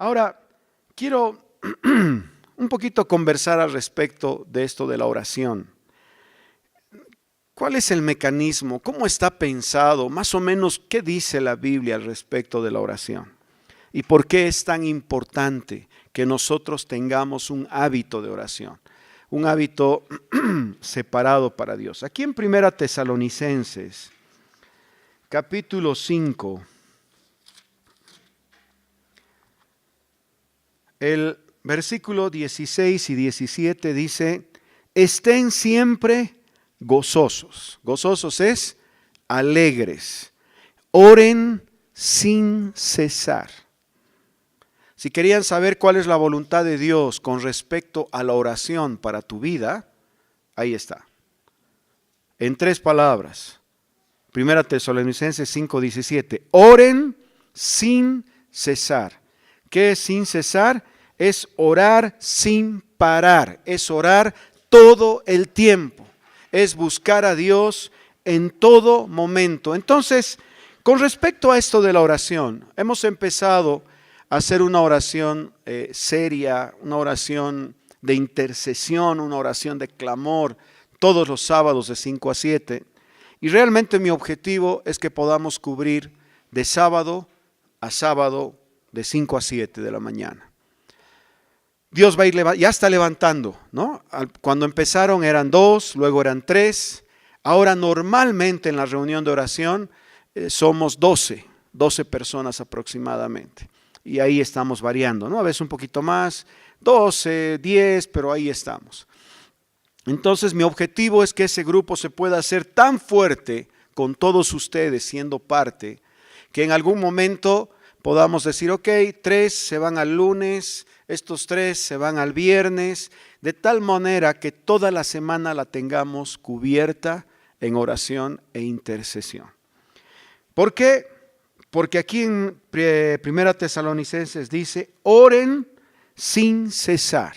Ahora, quiero un poquito conversar al respecto de esto de la oración. ¿Cuál es el mecanismo? ¿Cómo está pensado? Más o menos, ¿qué dice la Biblia al respecto de la oración? ¿Y por qué es tan importante que nosotros tengamos un hábito de oración? Un hábito separado para Dios. Aquí en 1 Tesalonicenses, capítulo 5, el versículo 16 y 17 dice: estén siempre gozosos. Gozosos es alegres. Oren sin cesar. Si querían saber cuál es la voluntad de Dios con respecto a la oración para tu vida, ahí está. En 3 palabras. 1 Tesalonicenses 5:17. Oren sin cesar. ¿Qué es sin cesar? Es orar sin parar. Es orar todo el tiempo. Es buscar a Dios en todo momento. Entonces, con respecto a esto de la oración, hemos empezado a hacer una oración seria, una oración de intercesión, una oración de clamor, todos los sábados de 5 a 7. Y realmente mi objetivo es que podamos cubrir de sábado a sábado de 5 a 7 de la mañana. Dios va a ir, ya está levantando, ¿no? Cuando empezaron eran 2, luego eran 3. Ahora normalmente en la reunión de oración somos 12 personas aproximadamente. Y ahí estamos variando, ¿no? A veces un poquito más, 12, 10, pero ahí estamos. Entonces mi objetivo es que ese grupo se pueda hacer tan fuerte con todos ustedes siendo parte, que en algún momento podamos decir, ok, 3 se van al lunes, estos 3 se van al viernes, de tal manera que toda la semana la tengamos cubierta en oración e intercesión. ¿Por qué? Porque aquí en 1 Tesalonicenses dice, oren sin cesar.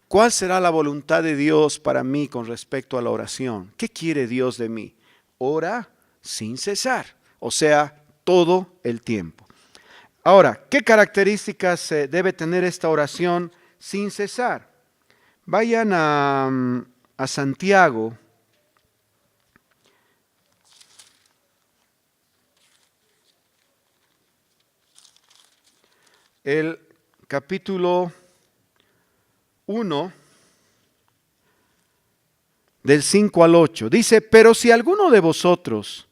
¿Cuál será la voluntad de Dios para mí con respecto a la oración? ¿Qué quiere Dios de mí? Ora sin cesar, o sea, todo el tiempo. Ahora, ¿qué características debe tener esta oración sin cesar? Vayan a Santiago. El capítulo 1, del 5 al 8. Dice, pero si alguno de vosotros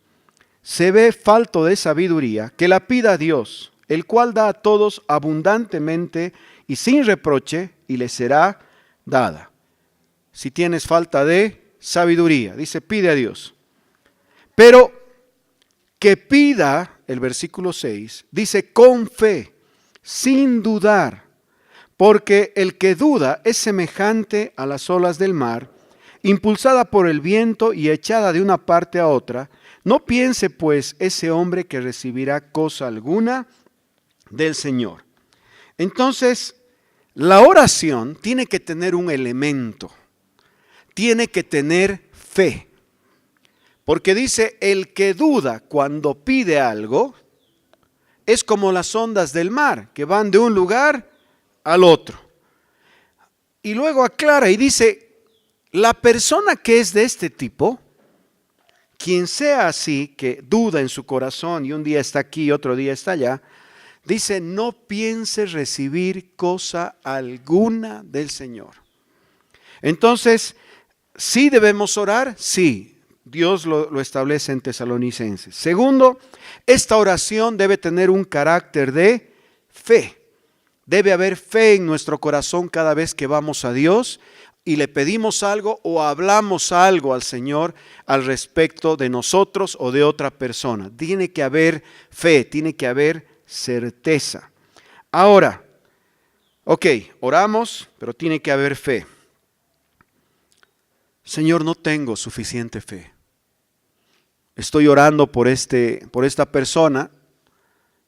se ve falto de sabiduría, que la pida a Dios, el cual da a todos abundantemente y sin reproche, y le será dada. Si tienes falta de sabiduría, dice, pide a Dios. Pero que pida, el versículo 6, dice, con fe, sin dudar, porque el que duda es semejante a las olas del mar, impulsada por el viento y echada de una parte a otra. No piense pues ese hombre que recibirá cosa alguna del Señor. Entonces, la oración tiene que tener un elemento, tiene que tener fe. Porque dice, el que duda cuando pide algo, es como las ondas del mar, que van de un lugar al otro. Y luego aclara y dice, la persona que es de este tipo, quien sea así, que duda en su corazón y un día está aquí y otro día está allá, dice, no piense recibir cosa alguna del Señor. Entonces, ¿sí debemos orar? Sí. Dios lo establece en Tesalonicenses. Segundo, esta oración debe tener un carácter de fe. Debe haber fe en nuestro corazón cada vez que vamos a Dios y le pedimos algo o hablamos algo al Señor al respecto de nosotros o de otra persona. Tiene que haber fe, tiene que haber certeza. Ahora, ok, oramos, pero tiene que haber fe. Señor, no tengo suficiente fe. Estoy orando por esta persona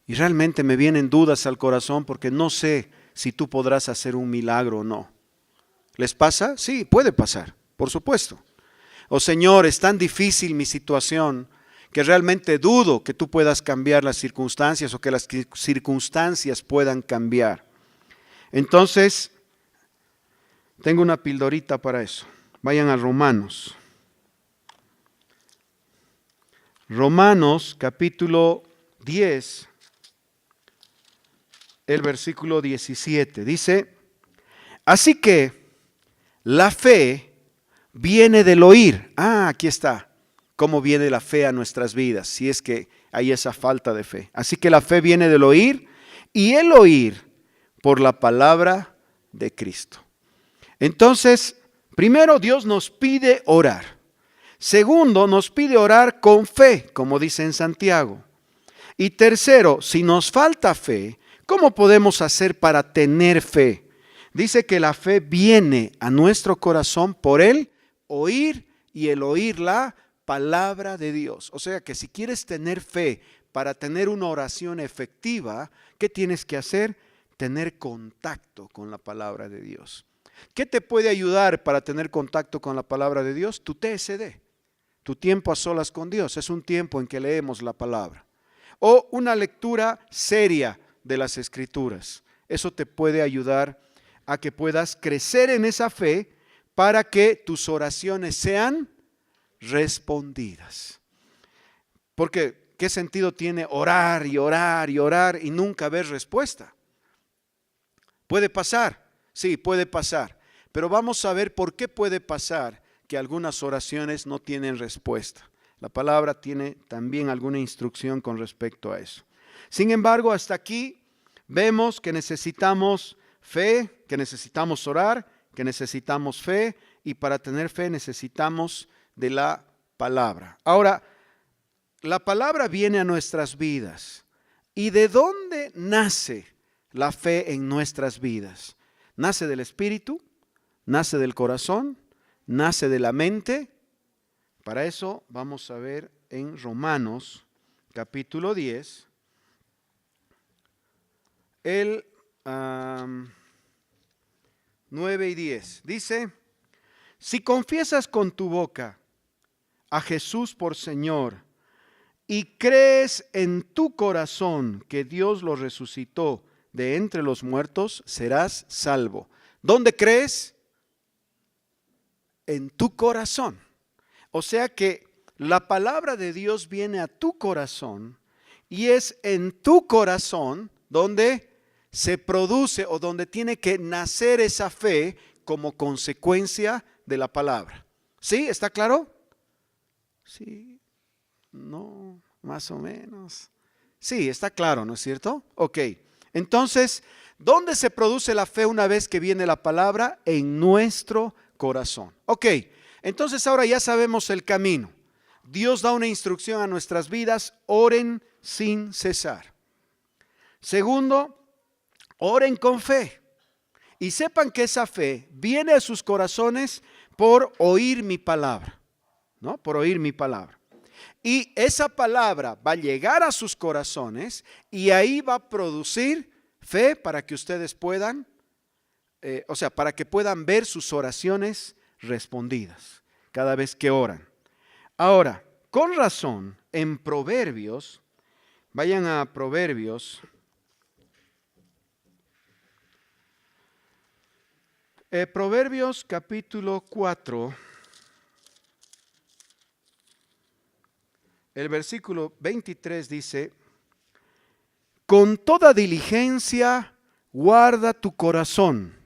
y realmente me vienen dudas al corazón porque no sé si tú podrás hacer un milagro o no. ¿Les pasa? Sí, puede pasar, por supuesto. Oh Señor, es tan difícil mi situación que realmente dudo que tú puedas cambiar las circunstancias o que las circunstancias puedan cambiar. Entonces, tengo una pildorita para eso. Vayan a Romanos. Romanos capítulo 10, el versículo 17. Dice, así que la fe viene del oír. Aquí está. ¿Cómo viene la fe a nuestras vidas? Si es que hay esa falta de fe. Así que la fe viene del oír y el oír por la palabra de Cristo. Entonces, primero Dios nos pide orar. Segundo, nos pide orar con fe, como dice en Santiago. Y tercero, si nos falta fe, ¿cómo podemos hacer para tener fe? Dice que la fe viene a nuestro corazón por el oír y el oír la palabra de Dios. O sea que si quieres tener fe para tener una oración efectiva, ¿qué tienes que hacer? Tener contacto con la palabra de Dios. ¿Qué te puede ayudar para tener contacto con la palabra de Dios? Tu TSD, tu tiempo a solas con Dios. Es un tiempo en que leemos la palabra. O una lectura seria de las Escrituras. Eso te puede ayudar a que puedas crecer en esa fe para que tus oraciones sean respondidas. Porque, ¿qué sentido tiene orar y orar y orar y nunca ver respuesta? Puede pasar, sí, puede pasar. Pero vamos a ver por qué puede pasar que algunas oraciones no tienen respuesta. La palabra tiene también alguna instrucción con respecto a eso. Sin embargo, hasta aquí vemos que necesitamos fe, que necesitamos orar, que necesitamos fe, y para tener fe necesitamos de la palabra. Ahora, la palabra viene a nuestras vidas. ¿Y de dónde nace la fe en nuestras vidas? ¿Nace del Espíritu? ¿Nace del corazón? ¿Nace de la mente? Para eso vamos a ver en Romanos capítulo 10, el 9 y 10. Dice, si confiesas con tu boca a Jesús por Señor y crees en tu corazón que Dios lo resucitó de entre los muertos, serás salvo. ¿Dónde crees? En tu corazón. O sea que la palabra de Dios viene a tu corazón y es en tu corazón donde se produce o donde tiene que nacer esa fe como consecuencia de la palabra. ¿Sí? ¿Está claro? Sí, no, más o menos. Sí, está claro, ¿no es cierto? Ok, entonces, ¿dónde se produce la fe una vez que viene la palabra? En nuestro corazón. Ok, entonces ahora ya sabemos el camino. Dios da una instrucción a nuestras vidas, oren sin cesar. Segundo, oren con fe. Y sepan que esa fe viene a sus corazones por oír mi palabra. ¿No? Por oír mi palabra. Y esa palabra va a llegar a sus corazones y ahí va a producir fe para que ustedes puedan, para que puedan ver sus oraciones respondidas cada vez que oran. Ahora, con razón, en Proverbios, vayan a Proverbios, Proverbios capítulo 4, el versículo 23 dice, con toda diligencia guarda tu corazón,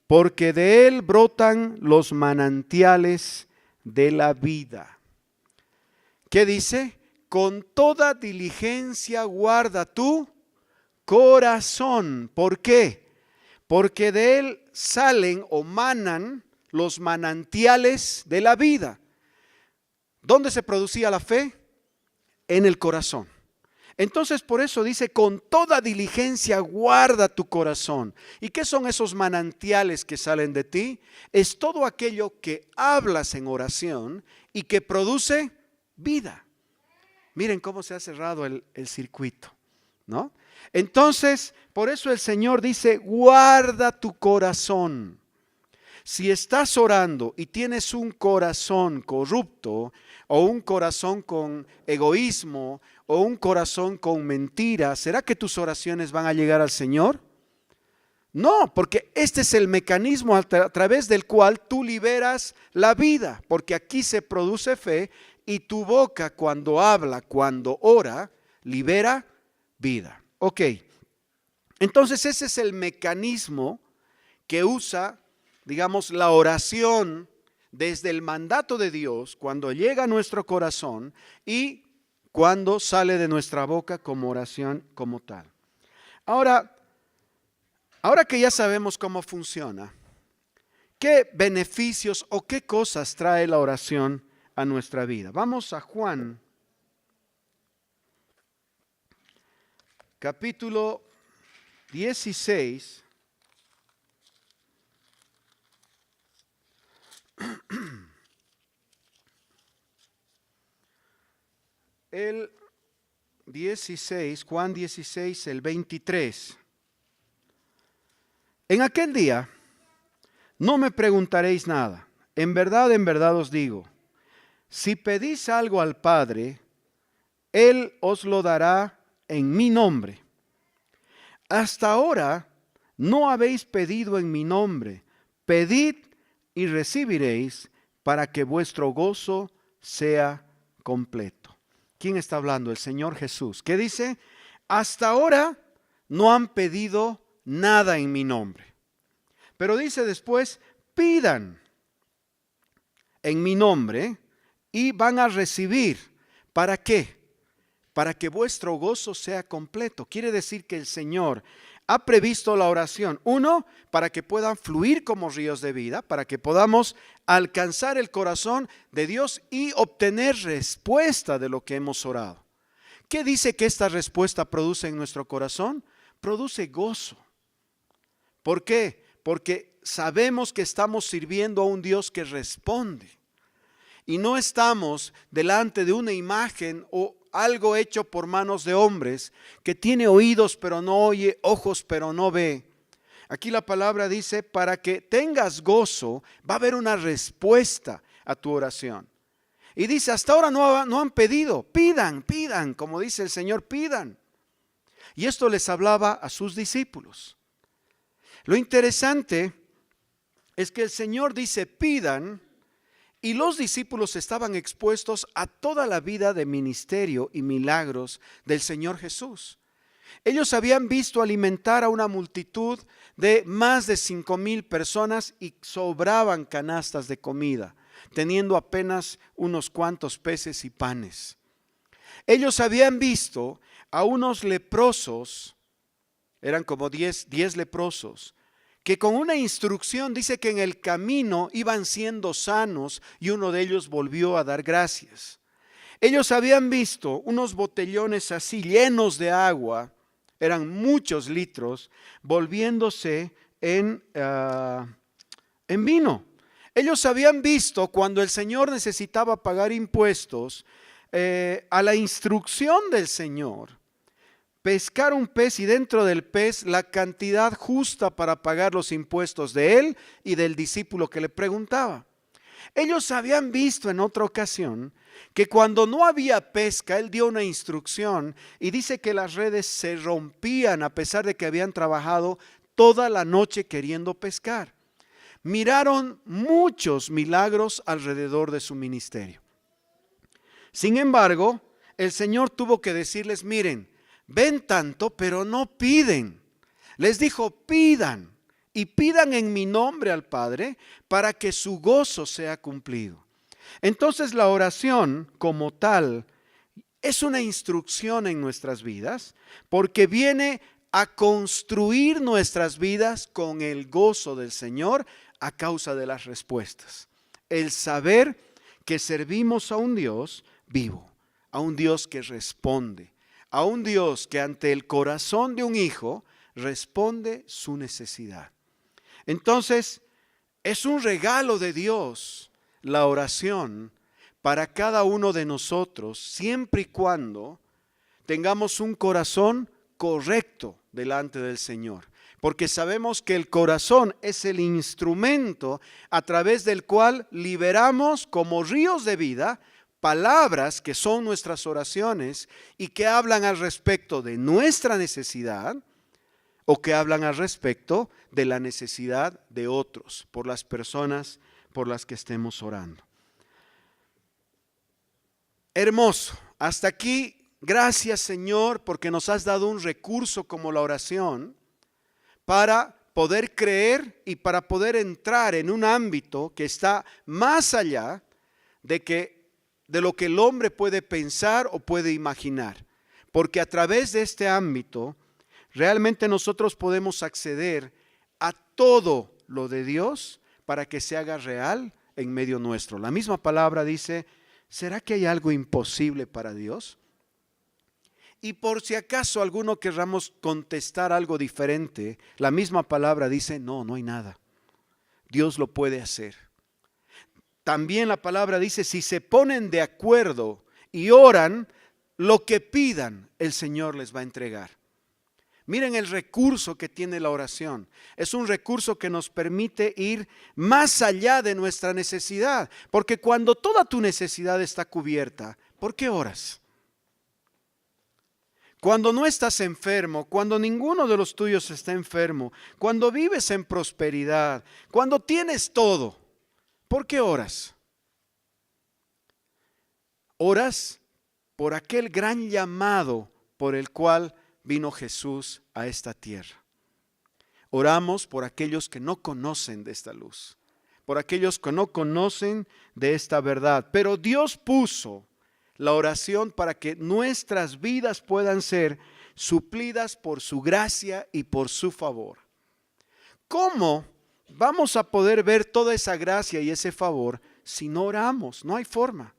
porque de él brotan los manantiales de la vida. ¿Qué dice? Con toda diligencia guarda tu corazón. ¿Por qué? Porque de él salen o manan los manantiales de la vida. ¿Dónde se producía la fe? En el corazón. Entonces por eso dice, con toda diligencia guarda tu corazón. ¿Y qué son esos manantiales que salen de ti? Es todo aquello que hablas en oración y que produce vida. Miren cómo se ha cerrado el circuito, ¿no? Entonces, por eso el Señor dice, guarda tu corazón. Si estás orando y tienes un corazón corrupto o un corazón con egoísmo o un corazón con mentiras, ¿será que tus oraciones van a llegar al Señor? No, porque este es el mecanismo a través del cual tú liberas la vida, porque aquí se produce fe y tu boca cuando habla, cuando ora, libera vida. Ok, entonces ese es el mecanismo que usa, digamos, la oración desde el mandato de Dios cuando llega a nuestro corazón y cuando sale de nuestra boca como oración como tal. Ahora que ya sabemos cómo funciona, ¿qué beneficios o qué cosas trae la oración a nuestra vida? Vamos a Juan, capítulo 16. El 16, Juan 16, el 23. En aquel día no me preguntaréis nada. En verdad os digo, si pedís algo al Padre, Él os lo dará en mi nombre. Hasta ahora no habéis pedido en mi nombre. Pedid y recibiréis para que vuestro gozo sea completo. ¿Quién está hablando? El Señor Jesús. ¿Qué dice? Hasta ahora no han pedido nada en mi nombre. Pero dice después, pidan en mi nombre y van a recibir. ¿Para qué? Para que vuestro gozo sea completo. Quiere decir que el Señor ha previsto la oración. Uno, para que puedan fluir como ríos de vida, para que podamos alcanzar el corazón de Dios y obtener respuesta de lo que hemos orado. ¿Qué dice que esta respuesta produce en nuestro corazón? Produce gozo. ¿Por qué? Porque sabemos que estamos sirviendo a un Dios que responde. Y no estamos delante de una imagen o algo hecho por manos de hombres que tiene oídos pero no oye, ojos pero no ve. Aquí la palabra dice, para que tengas gozo, va a haber una respuesta a tu oración. Y dice, hasta ahora no han pedido, pidan, como dice el Señor, pidan. Y esto les hablaba a sus discípulos. Lo interesante es que el Señor dice, pidan, y los discípulos estaban expuestos a toda la vida de ministerio y milagros del Señor Jesús. Ellos habían visto alimentar a una multitud de más de 5,000 personas y sobraban canastas de comida, teniendo apenas unos cuantos peces y panes. Ellos habían visto a unos leprosos, eran como 10 leprosos, que con una instrucción dice que en el camino iban siendo sanos y uno de ellos volvió a dar gracias. Ellos habían visto unos botellones así llenos de agua, eran muchos litros, volviéndose en vino. Ellos habían visto cuando el Señor necesitaba pagar impuestos, a la instrucción del Señor, pescar un pez y dentro del pez la cantidad justa para pagar los impuestos de él y del discípulo que le preguntaba. Ellos habían visto en otra ocasión que cuando no había pesca, él dio una instrucción y dice que las redes se rompían a pesar de que habían trabajado toda la noche queriendo pescar. Miraron muchos milagros alrededor de su ministerio. Sin embargo, el Señor tuvo que decirles, miren, ven tanto, pero no piden. Les dijo, pidan y pidan en mi nombre al Padre para que su gozo sea cumplido. Entonces la oración como tal es una instrucción en nuestras vidas porque viene a construir nuestras vidas con el gozo del Señor a causa de las respuestas. El saber que servimos a un Dios vivo, a un Dios que responde, a un Dios que ante el corazón de un hijo responde su necesidad. Entonces, es un regalo de Dios la oración para cada uno de nosotros, siempre y cuando tengamos un corazón correcto delante del Señor. porque sabemos que el corazón es el instrumento a través del cual liberamos como ríos de vida palabras que son nuestras oraciones y que hablan al respecto de nuestra necesidad o que hablan al respecto de la necesidad de otros, por las personas por las que estemos orando. Hermoso. Hasta aquí, gracias Señor, porque nos has dado un recurso como la oración para poder creer y para poder entrar en un ámbito que está más allá de lo que el hombre puede pensar o puede imaginar. Porque a través de este ámbito, realmente nosotros podemos acceder a todo lo de Dios para que se haga real en medio nuestro. La misma palabra dice, ¿será que hay algo imposible para Dios? Y por si acaso alguno querramos contestar algo diferente, la misma palabra dice, no, no hay nada. Dios lo puede hacer. También la palabra dice, si se ponen de acuerdo y oran, lo que pidan, el Señor les va a entregar. Miren el recurso que tiene la oración. Es un recurso que nos permite ir más allá de nuestra necesidad. Porque cuando toda tu necesidad está cubierta, ¿por qué oras? Cuando no estás enfermo, cuando ninguno de los tuyos está enfermo, cuando vives en prosperidad, cuando tienes todo, ¿por qué oras? Oras por aquel gran llamado por el cual vino Jesús a esta tierra. Oramos por aquellos que no conocen de esta luz, por aquellos que no conocen de esta verdad. Pero Dios puso la oración para que nuestras vidas puedan ser suplidas por su gracia y por su favor. ¿Cómo vamos a poder ver toda esa gracia y ese favor si no oramos? No hay forma.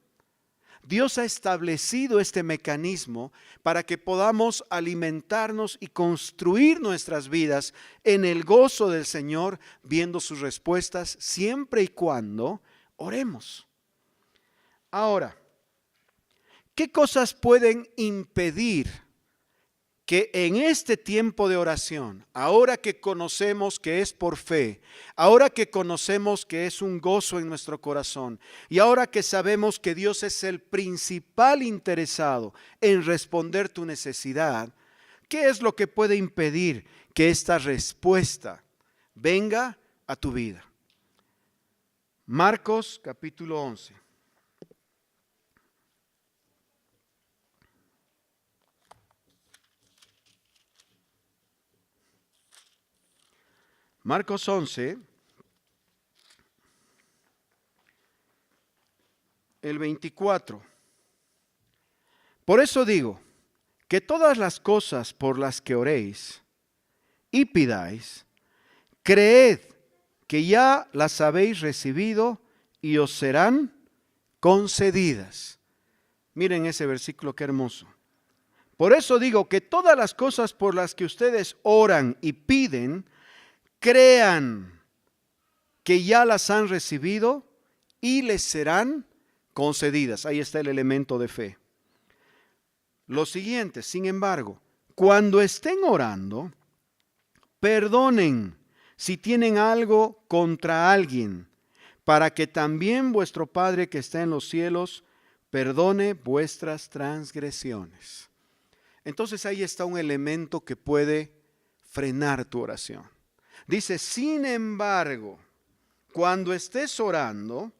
Dios ha establecido este mecanismo para que podamos alimentarnos y construir nuestras vidas en el gozo del Señor, viendo sus respuestas siempre y cuando oremos. Ahora, ¿qué cosas pueden impedir que en este tiempo de oración, ahora que conocemos que es por fe, ahora que conocemos que es un gozo en nuestro corazón y ahora que sabemos que Dios es el principal interesado en responder tu necesidad, qué es lo que puede impedir que esta respuesta venga a tu vida? Marcos capítulo 11. Marcos 11, el 24. Por eso digo que todas las cosas por las que oréis y pidáis, creed que ya las habéis recibido y os serán concedidas. Miren ese versículo, qué hermoso. Por eso digo que todas las cosas por las que ustedes oran y piden, crean que ya las han recibido y les serán concedidas. Ahí está el elemento de fe. Lo siguiente, sin embargo, cuando estén orando, perdonen si tienen algo contra alguien, para que también vuestro Padre que está en los cielos perdone vuestras transgresiones. Entonces ahí está un elemento que puede frenar tu oración. Dice, sin embargo, cuando estés orando,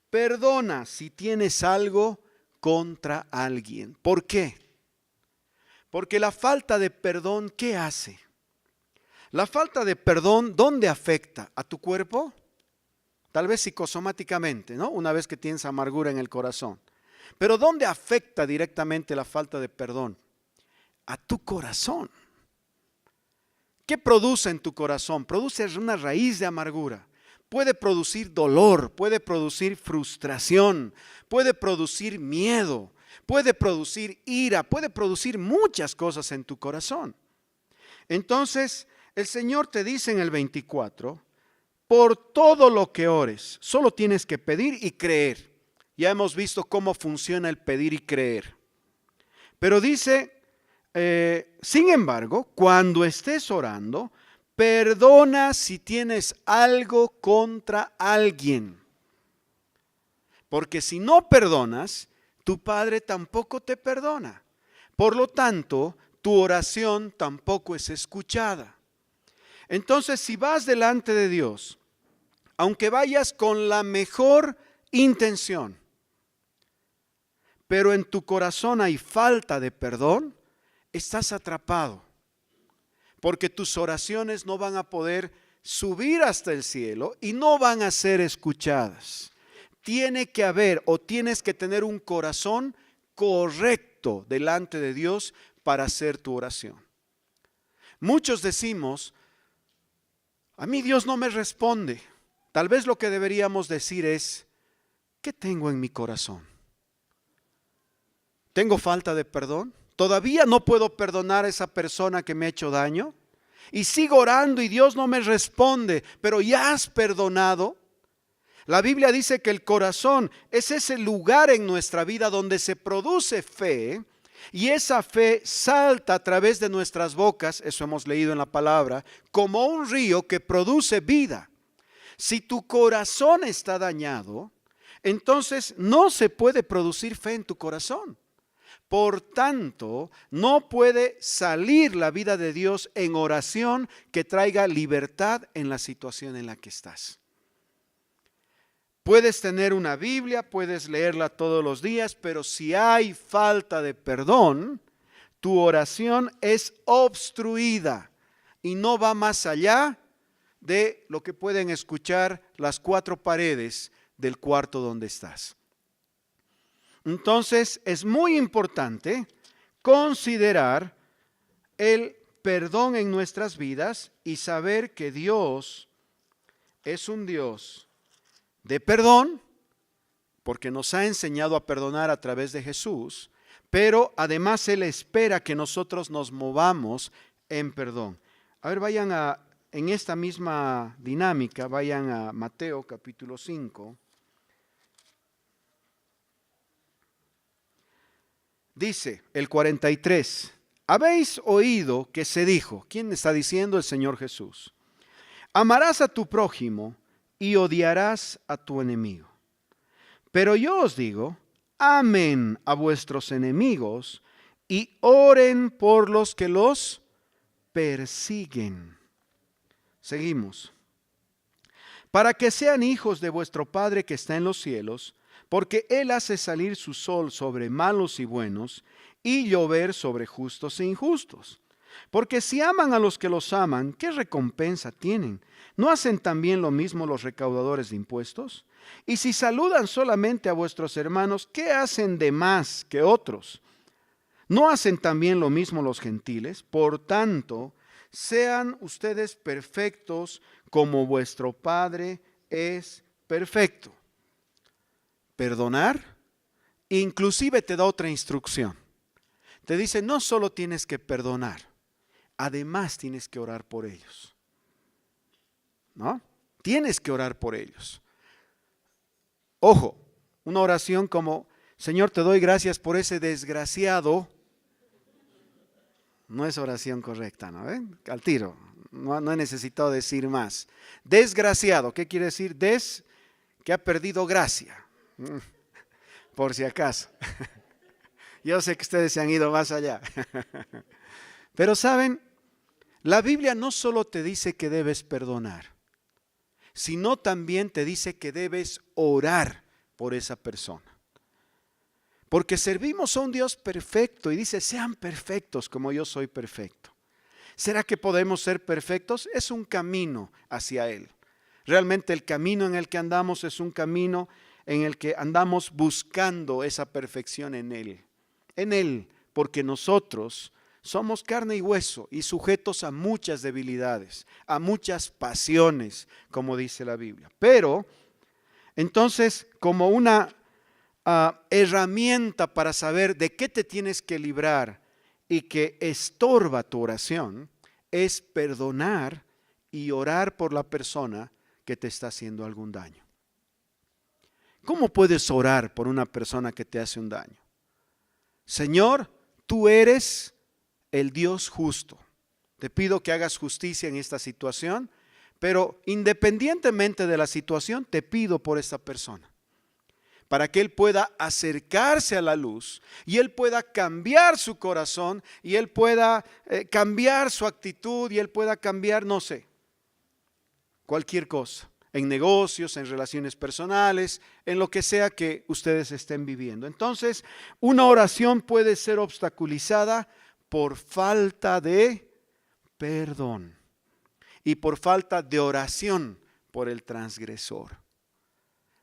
perdona si tienes algo contra alguien. ¿Por qué? Porque la falta de perdón, ¿qué hace? La falta de perdón, ¿dónde afecta? ¿A tu cuerpo? Tal vez psicosomáticamente, ¿no? Una vez que tienes amargura en el corazón. Pero ¿dónde afecta directamente la falta de perdón? A tu corazón. ¿Qué produce en tu corazón? Produce una raíz de amargura. Puede producir dolor, puede producir frustración, puede producir miedo, puede producir ira, puede producir muchas cosas en tu corazón. Entonces, el Señor te dice en el 24, por todo lo que ores, solo tienes que pedir y creer. Ya hemos visto cómo funciona el pedir y creer. Pero dice Sin embargo, cuando estés orando, perdona si tienes algo contra alguien. Porque si no perdonas, tu Padre tampoco te perdona. Por lo tanto, tu oración tampoco es escuchada. Entonces, si vas delante de Dios, aunque vayas con la mejor intención, pero en tu corazón hay falta de perdón, estás atrapado. Porque tus oraciones no van a poder subir hasta el cielo y no van a ser escuchadas. Tiene que haber o tienes que tener un corazón correcto delante de Dios para hacer tu oración. Muchos decimos, a mí Dios no me responde. Tal vez lo que deberíamos decir es, ¿qué tengo en mi corazón? ¿Tengo falta de perdón? ¿Todavía no puedo perdonar a esa persona que me ha hecho daño? Y sigo orando y Dios no me responde, pero ya has perdonado. La Biblia dice que el corazón es ese lugar en nuestra vida donde se produce fe y esa fe salta a través de nuestras bocas, eso hemos leído en la palabra, como un río que produce vida. Si tu corazón está dañado, entonces no se puede producir fe en tu corazón. Por tanto, no puede salir la vida de Dios en oración que traiga libertad en la situación en la que estás. Puedes tener una Biblia, puedes leerla todos los días, pero si hay falta de perdón, tu oración es obstruida y no va más allá de lo que pueden escuchar las cuatro paredes del cuarto donde estás. Entonces es muy importante considerar el perdón en nuestras vidas y saber que Dios es un Dios de perdón, porque nos ha enseñado a perdonar a través de Jesús, pero además Él espera que nosotros nos movamos en perdón. A ver, en esta misma dinámica, vayan a Mateo capítulo 5. Dice el 43, habéis oído que se dijo, ¿quién está diciendo? El Señor Jesús. Amarás a tu prójimo y odiarás a tu enemigo. Pero yo os digo, amen a vuestros enemigos y oren por los que los persiguen. Seguimos. Para que sean hijos de vuestro Padre que está en los cielos, porque Él hace salir su sol sobre malos y buenos y llover sobre justos e injustos. Porque si aman a los que los aman, ¿qué recompensa tienen? ¿No hacen también lo mismo los recaudadores de impuestos? Y si saludan solamente a vuestros hermanos, ¿qué hacen de más que otros? ¿No hacen también lo mismo los gentiles? Por tanto, sean ustedes perfectos como vuestro Padre es perfecto. Perdonar, inclusive te da otra instrucción. Te dice, no solo tienes que perdonar, además tienes que orar por ellos. ¿No? Tienes que orar por ellos. Ojo, una oración como, Señor, te doy gracias por ese desgraciado. No es oración correcta, ¿no? Al tiro, no he necesitado decir más. Desgraciado, ¿qué quiere decir? Que ha perdido gracia. Por si acaso. Yo sé que ustedes se han ido más allá. Pero saben, la Biblia no solo te dice que debes perdonar, sino también te dice que debes orar por esa persona. Porque servimos a un Dios perfecto y dice, sean perfectos como yo soy perfecto. ¿Será que podemos ser perfectos? Es un camino hacia Él. Realmente el camino en el que andamos es un camino en el que andamos buscando esa perfección en Él. En Él, porque nosotros somos carne y hueso y sujetos a muchas debilidades, a muchas pasiones, como dice la Biblia. Pero, entonces, como una herramienta para saber de qué te tienes que librar y que estorba tu oración, es perdonar y orar por la persona que te está haciendo algún daño. ¿Cómo puedes orar por una persona que te hace un daño? Señor, tú eres el Dios justo. Te pido que hagas justicia en esta situación, pero independientemente de la situación, te pido por esta persona, para que él pueda acercarse a la luz y él pueda cambiar su corazón y él pueda cambiar su actitud y él pueda cambiar, no sé, cualquier cosa, en negocios, en relaciones personales, en lo que sea que ustedes estén viviendo. Entonces, una oración puede ser obstaculizada por falta de perdón y por falta de oración por el transgresor.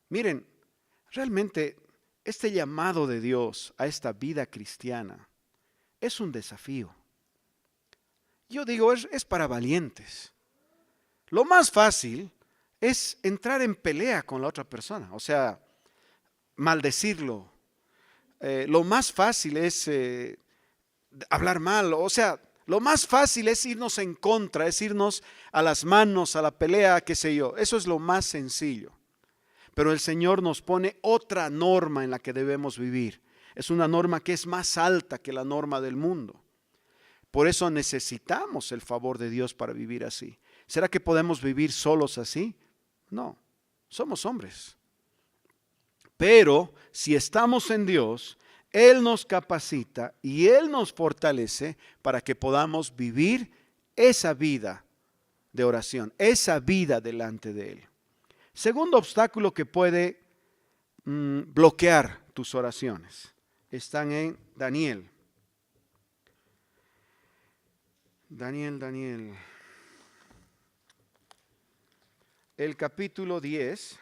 Miren, realmente este llamado de Dios a esta vida cristiana es un desafío. Yo digo, es para valientes. Lo más fácil es entrar en pelea con la otra persona, o sea, maldecirlo. Lo más fácil es hablar mal, o sea, lo más fácil es irnos en contra, es irnos a las manos, a la pelea, qué sé yo. Eso es lo más sencillo. Pero el Señor nos pone otra norma en la que debemos vivir. Es una norma que es más alta que la norma del mundo. Por eso necesitamos el favor de Dios para vivir así. ¿Será que podemos vivir solos así? No, somos hombres. Pero si estamos en Dios, Él nos capacita y Él nos fortalece para que podamos vivir esa vida de oración, esa vida delante de Él. Segundo obstáculo que puede bloquear tus oraciones están en Daniel. Daniel. El capítulo 10.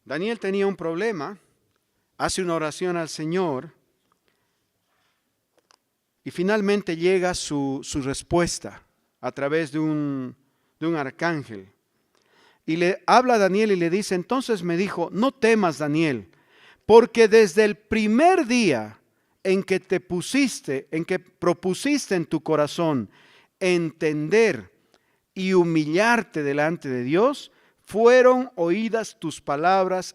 Daniel tenía un problema, hace una oración al Señor y finalmente llega su respuesta a través de un arcángel. Y le habla a Daniel y le dice, entonces me dijo, no temas, Daniel, porque desde el primer día en que propusiste en tu corazón entender y humillarte delante de Dios, fueron oídas tus palabras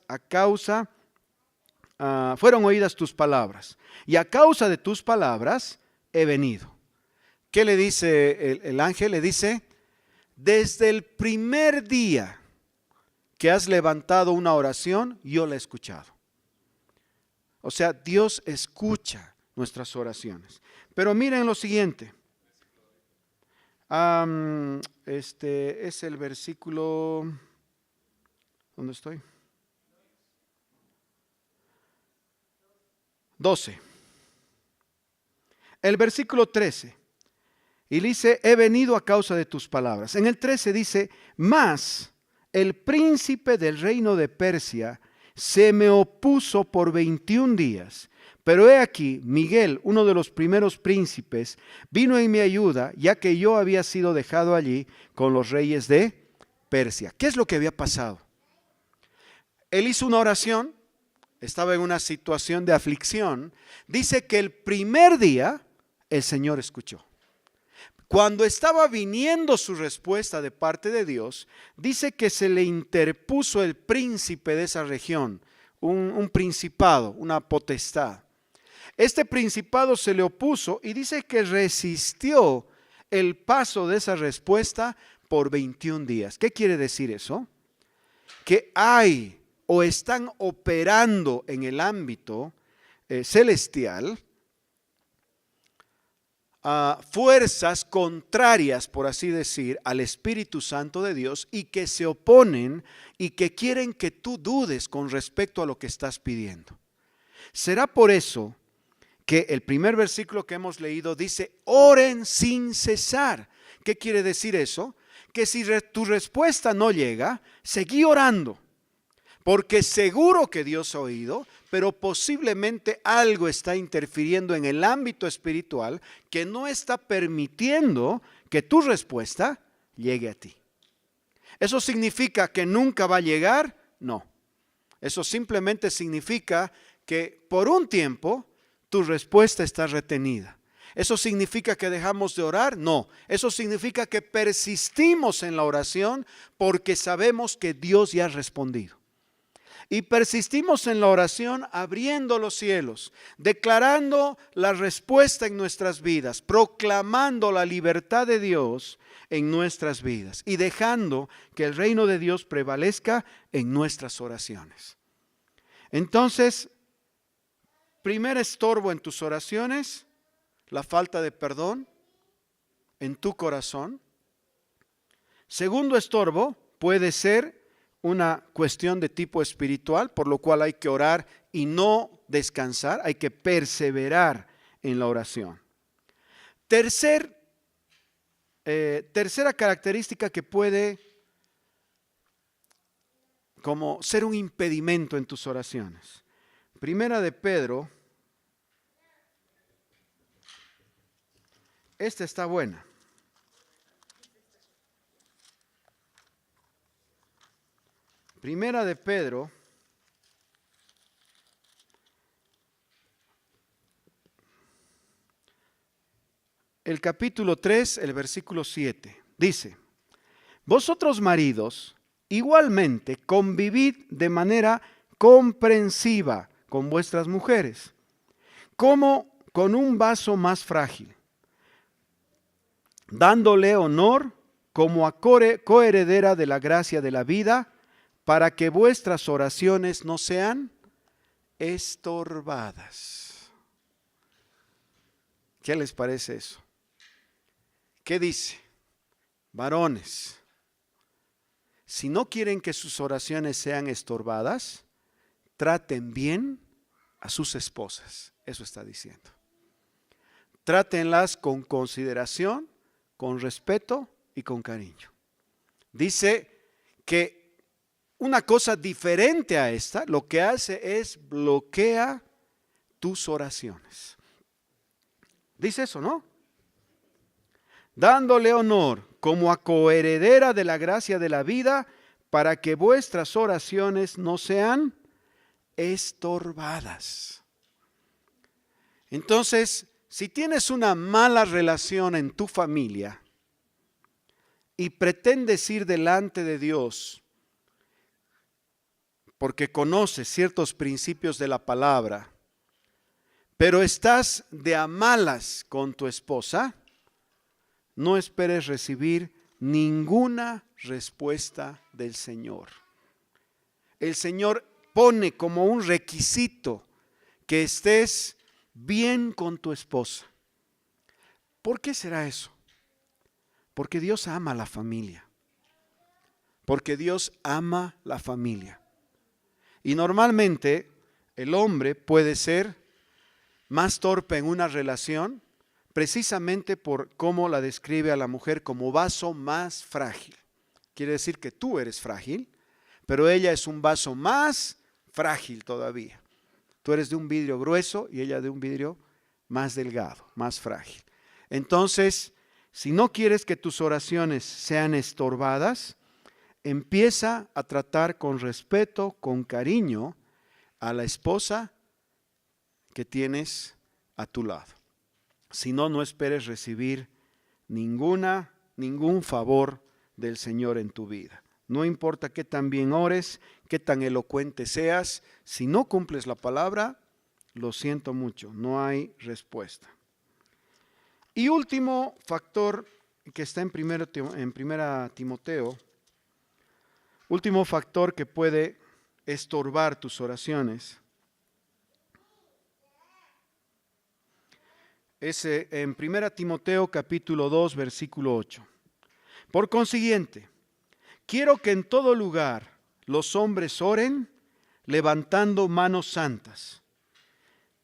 y a causa de tus palabras he venido. ¿Qué le dice el ángel? Le dice, desde el primer día que has levantado una oración, yo la he escuchado. O sea, Dios escucha nuestras oraciones. Pero miren lo siguiente. Este es el versículo. ¿Dónde estoy? 12. El versículo 13. Y dice, he venido a causa de tus palabras. En el 13 dice, mas el príncipe del reino de Persia se me opuso por 21 días. Pero he aquí, Miguel, uno de los primeros príncipes, vino en mi ayuda, ya que yo había sido dejado allí con los reyes de Persia. ¿Qué es lo que había pasado? Él hizo una oración, estaba en una situación de aflicción. Dice que el primer día el Señor escuchó. Cuando estaba viniendo su respuesta de parte de Dios, dice que se le interpuso el príncipe de esa región, un principado, una potestad. Este principado se le opuso y dice que resistió el paso de esa respuesta por 21 días. ¿Qué quiere decir eso? Que hay o están operando en el ámbito celestial fuerzas contrarias, por así decir, al Espíritu Santo de Dios y que se oponen y que quieren que tú dudes con respecto a lo que estás pidiendo. Será por eso que el primer versículo que hemos leído dice, oren sin cesar. ¿Qué quiere decir eso? Que si tu respuesta no llega, seguí orando. Porque seguro que Dios ha oído, pero posiblemente algo está interfiriendo en el ámbito espiritual que no está permitiendo que tu respuesta llegue a ti. ¿Eso significa que nunca va a llegar? No. Eso simplemente significa que por un tiempo tu respuesta está retenida. ¿Eso significa que dejamos de orar? No. Eso significa que persistimos en la oración porque sabemos que Dios ya ha respondido. y persistimos en la oración abriendo los cielos, declarando la respuesta en nuestras vidas, proclamando la libertad de Dios en nuestras vidas y dejando que el reino de Dios prevalezca en nuestras oraciones. Entonces, primer estorbo en tus oraciones, la falta de perdón en tu corazón. Segundo estorbo puede ser una cuestión de tipo espiritual, por lo cual hay que orar y no descansar, hay que perseverar en la oración. Tercera característica que puede como ser un impedimento en tus oraciones. Primera de Pedro, esta está buena. Primera de Pedro, el capítulo 3, el versículo 7, dice: vosotros maridos, igualmente convivid de manera comprensiva con vuestras mujeres, como con un vaso más frágil, dándole honor como a coheredera de la gracia de la vida, para que vuestras oraciones no sean estorbadas. ¿Qué les parece eso? ¿Qué dice? Varones, si no quieren que sus oraciones sean estorbadas, traten bien a sus esposas. Eso está diciendo. Trátenlas con consideración, con respeto y con cariño. Dice que una cosa diferente a esta, lo que hace es bloquea tus oraciones. Dice eso, ¿no? Dándole honor como a coheredera de la gracia de la vida, para que vuestras oraciones no sean estorbadas. Entonces, si tienes una mala relación en tu familia y pretendes ir delante de Dios porque conoces ciertos principios de la palabra, pero estás de a malas con tu esposa, no esperes recibir ninguna respuesta del Señor. El Señor pone como un requisito que estés bien con tu esposa. ¿Por qué será eso? Porque Dios ama a la familia. Porque Dios ama la familia. Y normalmente el hombre puede ser más torpe en una relación precisamente por cómo la describe a la mujer como vaso más frágil. Quiere decir que tú eres frágil, pero ella es un vaso más frágil todavía. Tú eres de un vidrio grueso y ella de un vidrio más delgado, más frágil. Entonces, si no quieres que tus oraciones sean estorbadas, empieza a tratar con respeto, con cariño a la esposa que tienes a tu lado. Si no, no esperes recibir ningún favor del Señor en tu vida. No importa qué tan bien ores, qué tan elocuente seas, si no cumples la palabra, lo siento mucho, no hay respuesta. Y último factor que está en primera Timoteo, último factor que puede estorbar tus oraciones, es en 1 Timoteo capítulo 2, versículo 8. Por consiguiente, quiero que en todo lugar los hombres oren levantando manos santas,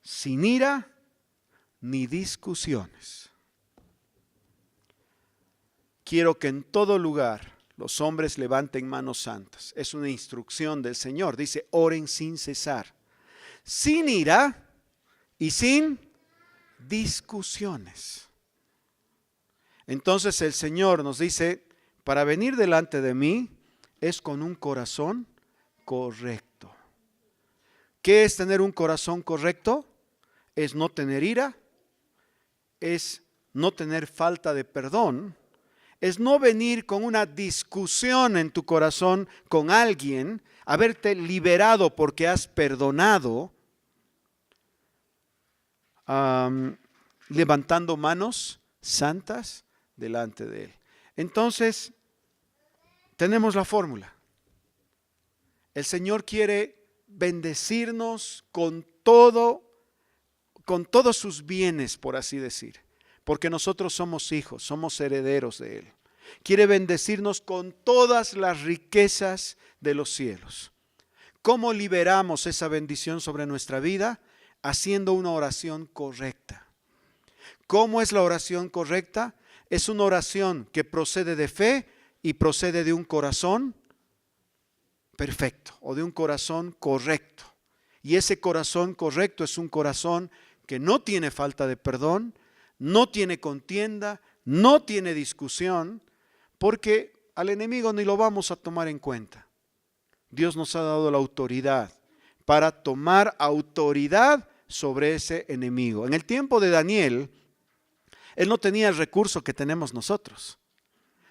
sin ira ni discusiones. Quiero que en todo lugar los hombres levanten manos santas. Es una instrucción del Señor. Dice, oren sin cesar, sin ira y sin discusiones. Entonces el Señor nos dice, para venir delante de mí es con un corazón correcto. ¿Qué es tener un corazón correcto? Es no tener ira, es no tener falta de perdón, es no venir con una discusión en tu corazón con alguien, haberte liberado porque has perdonado, levantando manos santas delante de Él. Entonces, tenemos la fórmula. El Señor quiere bendecirnos con todos sus bienes, por así decir, porque nosotros somos hijos, somos herederos de Él. Quiere bendecirnos con todas las riquezas de los cielos. ¿Cómo liberamos esa bendición sobre nuestra vida? Haciendo una oración correcta. ¿Cómo es la oración correcta? Es una oración que procede de fe y procede de un corazón perfecto o de un corazón correcto. Y ese corazón correcto es un corazón que no tiene falta de perdón, no tiene contienda, no tiene discusión, porque al enemigo ni lo vamos a tomar en cuenta. Dios nos ha dado la autoridad para tomar autoridad sobre ese enemigo. En el tiempo de Daniel, él no tenía el recurso que tenemos nosotros.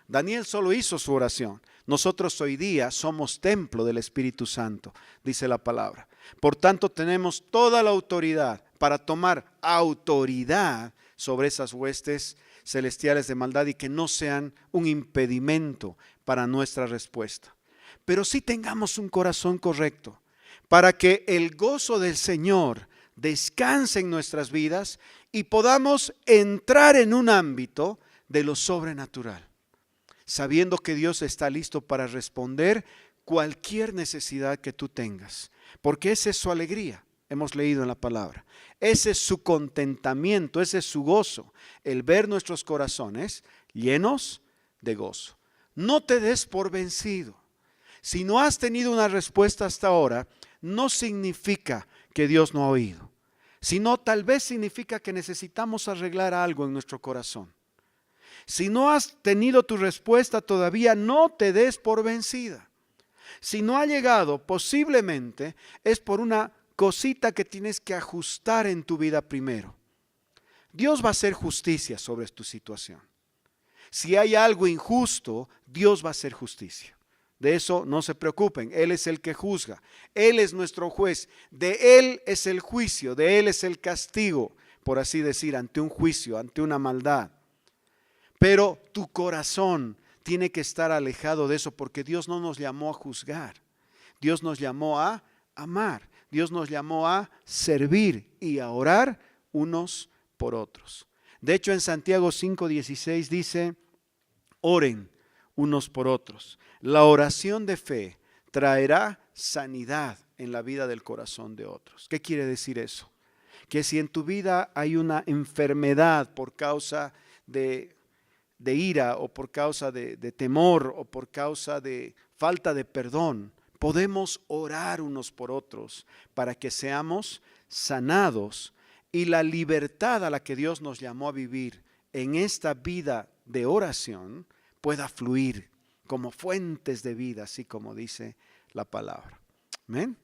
Daniel solo hizo su oración. Nosotros hoy día somos templo del Espíritu Santo, dice la palabra. Por tanto, tenemos toda la autoridad para tomar autoridad sobre esas huestes celestiales de maldad y que no sean un impedimento para nuestra respuesta. Pero sí tengamos un corazón correcto para que el gozo del Señor descanse en nuestras vidas y podamos entrar en un ámbito de lo sobrenatural, sabiendo que Dios está listo para responder cualquier necesidad que tú tengas, porque esa es su alegría, hemos leído en la palabra, ese es su contentamiento, ese es su gozo, el ver nuestros corazones llenos de gozo. No te des por vencido. Si no has tenido una respuesta hasta ahora, no significa que Dios no ha oído, sino tal vez significa que necesitamos arreglar algo en nuestro corazón. Si no has tenido tu respuesta todavía, no te des por vencida. Si no ha llegado, posiblemente es por una cosita que tienes que ajustar en tu vida primero. Dios va a hacer justicia sobre tu situación. Si hay algo injusto, Dios va a hacer justicia. De eso no se preocupen, Él es el que juzga, Él es nuestro juez, de Él es el juicio, de Él es el castigo, por así decir, ante un juicio, ante una maldad. Pero tu corazón tiene que estar alejado de eso porque Dios no nos llamó a juzgar. Dios nos llamó a amar. Dios nos llamó a servir y a orar unos por otros. De hecho, en Santiago 5:16 dice, oren unos por otros. La oración de fe traerá sanidad en la vida del corazón de otros. ¿Qué quiere decir eso? Que si en tu vida hay una enfermedad por causa de ira o por causa de temor o por causa de falta de perdón, podemos orar unos por otros para que seamos sanados y la libertad a la que Dios nos llamó a vivir en esta vida de oración pueda fluir como fuentes de vida, así como dice la palabra. Amén.